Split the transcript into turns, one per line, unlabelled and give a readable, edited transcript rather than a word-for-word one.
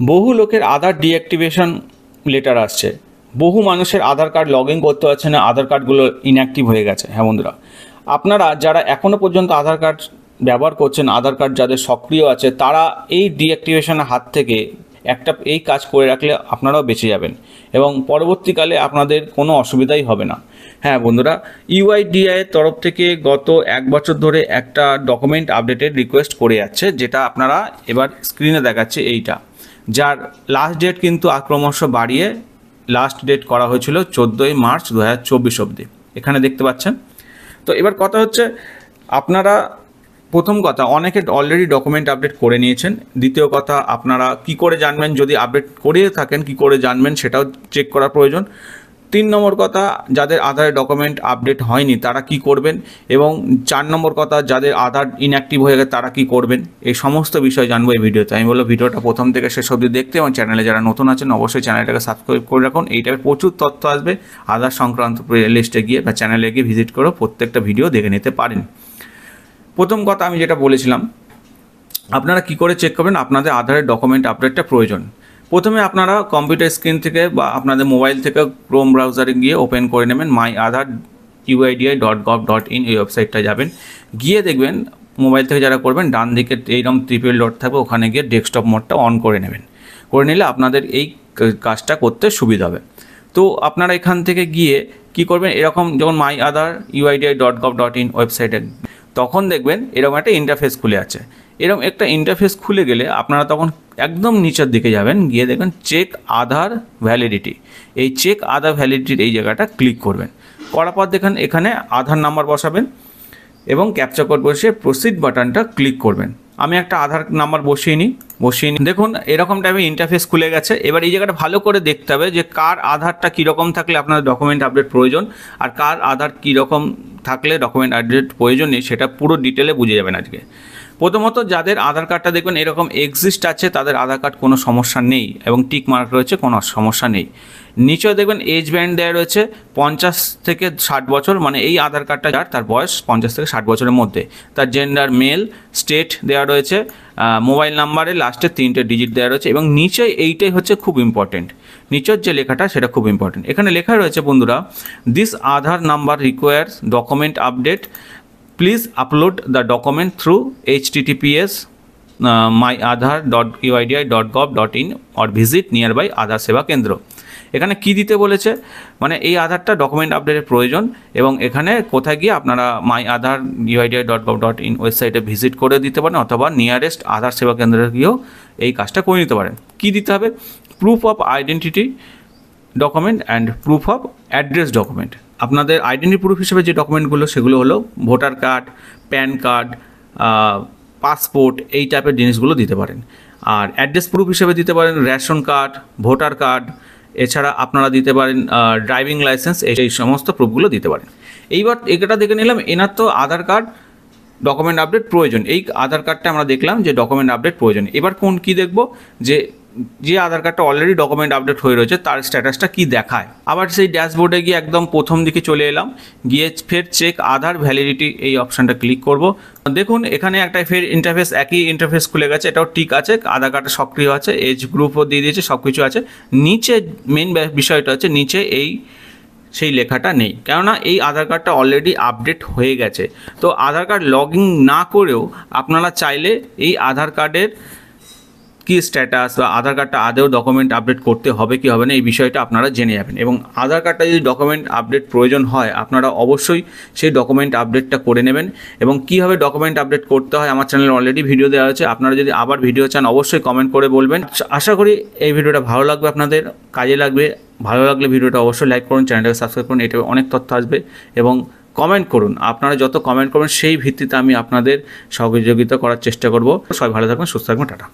বহু লোকের আধার deactivation letter আসছে, বহু মানুষের আধার কার্ড লগ ইন করতে পারছে না, আধার কার্ডগুলো ইনঅ্যাক্টিভ হয়ে গেছে। হ্যাঁ বন্ধুরা, আপনারা যারা এখনও পর্যন্ত আধার কার্ড ব্যবহার করছেন, আধার কার্ড যাদের সক্রিয় আছে, তারা এই ডিঅ্যাক্টিভেশনের হাত থেকে এই কাজ করে রাখলে আপনারাও বেঁচে যাবেন এবং পরবর্তীকালে আপনাদের কোনো অসুবিধাই হবে না। হ্যাঁ বন্ধুরা, ইউআইডিআই এর তরফ থেকে গত 1 বছর ধরে একটা ডকুমেন্ট আপডেটের রিকোয়েস্ট করে যাচ্ছে, যেটা আপনারা এবার স্ক্রিনে দেখাচ্ছে এইটা, যার লাস্ট ডেট কিন্তু ক্রমশ বাড়িয়ে লাস্ট ডেট করা হয়েছিল 14ই মার্চ 2024 অবধি, এখানে দেখতে পাচ্ছেন। তো এবার কথা হচ্ছে, আপনারা প্রথম কথা, অনেকে অলরেডি ডকুমেন্ট আপডেট করে নিয়েছেন। দ্বিতীয় কথা, আপনারা কি করে জানবেন যদি আপডেট করে থাকেন, কি করে জানবেন সেটাও চেক করা প্রয়োজন। 3 নম্বর কথা, যাদের আধারের ডকুমেন্ট আপডেট হয়নি তারা কি করবেন, এবং 4 নম্বর কথা, যাদের আধার ইনঅ্যাক্টিভ হয়ে গেছে তারা কি করবেন, এই সমস্ত বিষয় জানবো এই ভিডিওতে। আমি বলবো ভিডিওটা প্রথম থেকে শেষ অবধি দেখতে, এবং চ্যানেলে যারা নতুন আছেন অবশ্যই চ্যানেলটাকে সাবস্ক্রাইব করে রাখুন। এই টাইপের প্রচুর তথ্য আসবে, আধার সংক্রান্ত লিস্টে গিয়ে বা চ্যানেলে গিয়ে ভিজিট করে প্রত্যেকটা ভিডিও দেখে নিতে পারেন। প্রথম কথা আমি যেটা বলেছিলাম, আপনারা কি করে চেক করবেন আপনাদের আধারের ডকুমেন্ট আপডেটটা প্রয়োজন। প্রথমে আপনারা কম্পিউটার স্ক্রিন থেকে বা আপনাদের মোবাইল থেকে ক্রোম ব্রাউজারে গিয়ে ওপেন করে নেবেন myAadhar.uidi.gov.in, এই ওয়েবসাইটটা যাবেন। গিয়ে দেখবেন মোবাইল থেকে যারা করবেন ডান দিকে এইরকম ট্রিপল ডট থাকবে, ওখানে গিয়ে ডেস্কটপ মোডটা অন করে নেবেন। করে নিলে আপনাদের এই কাজটা করতে সুবিধা হবে। তো আপনারা এখান থেকে গিয়ে কি করবেন, এরকম যেমন myAadhar.uidi.gov.in ওয়েবসাইটে তখন দেখবেন এরকম একটা ইন্টারফেস খুলে আছে। এরকম একটা ইন্টারফেস খুলে গেলে আপনারা তখন একদম নিচের দিকে যাবেন, গিয়ে দেখবেন চেক আধার ভ্যালিডিটি। এই চেক আধার ভ্যালিডিটির এই জায়গাটা ক্লিক করবেন। করার পর দেখেন এখানে আধার নাম্বার বসাবেন এবং ক্যাপচা কোড বসিয়ে প্রসিড বাটনটা ক্লিক করবেন। আমি একটা আধার নাম্বার বসিয়ে নিই। দেখুন এরকম টাইপের ইন্টারফেস খুলে গেছে। এবার এই জায়গাটা ভালো করে দেখতে হবে যে কার আধারটা কীরকম থাকলে আপনার ডকুমেন্ট আপডেট প্রয়োজন, আর কার আধার কীরকম থাকলে ডকুমেন্ট আপডেট প্রয়োজন নেই, সেটা পুরো ডিটেলে বুঝে যাবেন আজকে। প্রথমত যাদের আধার কার্ডটা দেখবেন এরকম এক্সিস্ট আছে, তাদের আধার কার্ড কোনো সমস্যা নেই এবং টিক মার্ক রয়েছে, কোনো সমস্যা নেই। নিচেও দেখবেন এজ ব্যান্ড দেওয়া রয়েছে 50 থেকে 60 বছর, মানে এই আধার কার্ডটা যার তার বয়স 50 থেকে 60 বছরের মধ্যে। তার জেন্ডার মেল, স্টেট দেওয়া রয়েছে, মোবাইল নাম্বারে লাস্টে 3টে ডিজিট দেওয়া রয়েছে, এবং নিচে এইটাই হচ্ছে খুব ইম্পর্টেন্ট, নিচের যে লেখাটা সেটা খুব ইম্পর্টেন্ট। এখানে লেখা রয়েছে বন্ধুরা, this Aadhaar number requires document update, please upload the document through https myAadhar.uidi.gov.in or visit nearby Aadhaar Seva Kendra. এখানে কি দিতে বলেছে, মানে এই আধারটা ডকুমেন্ট আপডেটের প্রয়োজন, এবং এখানে কোথায় গিয়ে আপনারা myAadhar.uidi.gov.in ওয়েবসাইটে ভিজিট করে দিতে পারেন, অথবা নিয়ারেস্ট আধার সেবা কেন্দ্রে গিয়েও এই কাজটা করে নিতে পারেন। কি দিতে হবে, proof of identity document and proof of address document. আপনাদের আইডেন্টি প্রুফ হিসেবে যে ডকুমেন্টগুলো সেগুলো হলো voter card, pan card, passport, এই টাইপের জিনিসগুলো দিতে পারেন। আর অ্যাড্রেস প্রুফ হিসেবে দিতে পারেন রেশন কার্ড, ভোটার কার্ড, এছাড়া আপনারা দিতে পারেন ড্রাইভিং লাইসেন্স, এই সমস্ত প্রুফগুলো দিতে পারেন। এইবার এটা দেখে নিলাম এনার তো আধার কার্ড ডকুমেন্ট আপডেট প্রয়োজন, এই আধার কার্ডটা আমরা দেখলাম যে ডকুমেন্ট আপডেট প্রয়োজন। এবার কি দেখব, যে আধার কার্ডটা অলরেডি ডকুমেন্ট আপডেট হয়ে রয়েছে তার স্ট্যাটাসটা কি দেখায়। আবার সেই ড্যাশবোর্ডে গিয়ে একদম প্রথম দিকে চলে এলাম, গিয়ে ফের চেক আধার ভ্যালিডিটি এই অপশানটা ক্লিক করব। দেখুন এখানে একটা ফের ইন্টারফেস, একই ইন্টারফেস খুলে গেছে, এটাও ঠিক আছে, আধার কার্ডটা সক্রিয় আছে, এজ গ্রুপও দিয়ে দিয়েছে, সব কিছু আছে। নিচে মেন বিষয়টা হচ্ছে নিচে সেই লেখাটা নেই, কেননা এই আধার কার্ডটা অলরেডি আপডেট হয়ে গেছে। তো আধার কার্ড লগ ইন না করেও আপনারা চাইলে এই আধার কার্ডের কি স্ট্যাটাস বা আধার কার্ডটা আদৌ ডকুমেন্ট আপডেট করতে হবে কি হবে না, এই বিষয়টা আপনারা জেনে যাবেন। এবং আধার কার্ডটা যদি ডকুমেন্ট আপডেট প্রয়োজন হয় আপনারা অবশ্যই সেই ডকুমেন্ট আপডেটটা করে নেবেন। এবং কীভাবে ডকুমেন্ট আপডেট করতে হয় আমার চ্যানেলে অলরেডি ভিডিও দেওয়া আছে, আপনারা যদি আবার ভিডিও চান অবশ্যই কমেন্ট করে বলবেন। আশা করি এই ভিডিওটা ভালো লাগবে, আপনাদের কাজে লাগবে। ভালো লাগলে ভিডিওটা অবশ্যই লাইক করুন, চ্যানেলটাকে সাবস্ক্রাইব করুন, এটা অনেক তথ্য আসবে। এবং কমেন্ট করুন, আপনারা যত কমেন্ট করবেন সেই ভিত্তিতে আমি আপনাদের সহযোগিতা করার চেষ্টা করব। সবাই ভালো থাকবেন, সুস্থ থাকবেন, টাটা।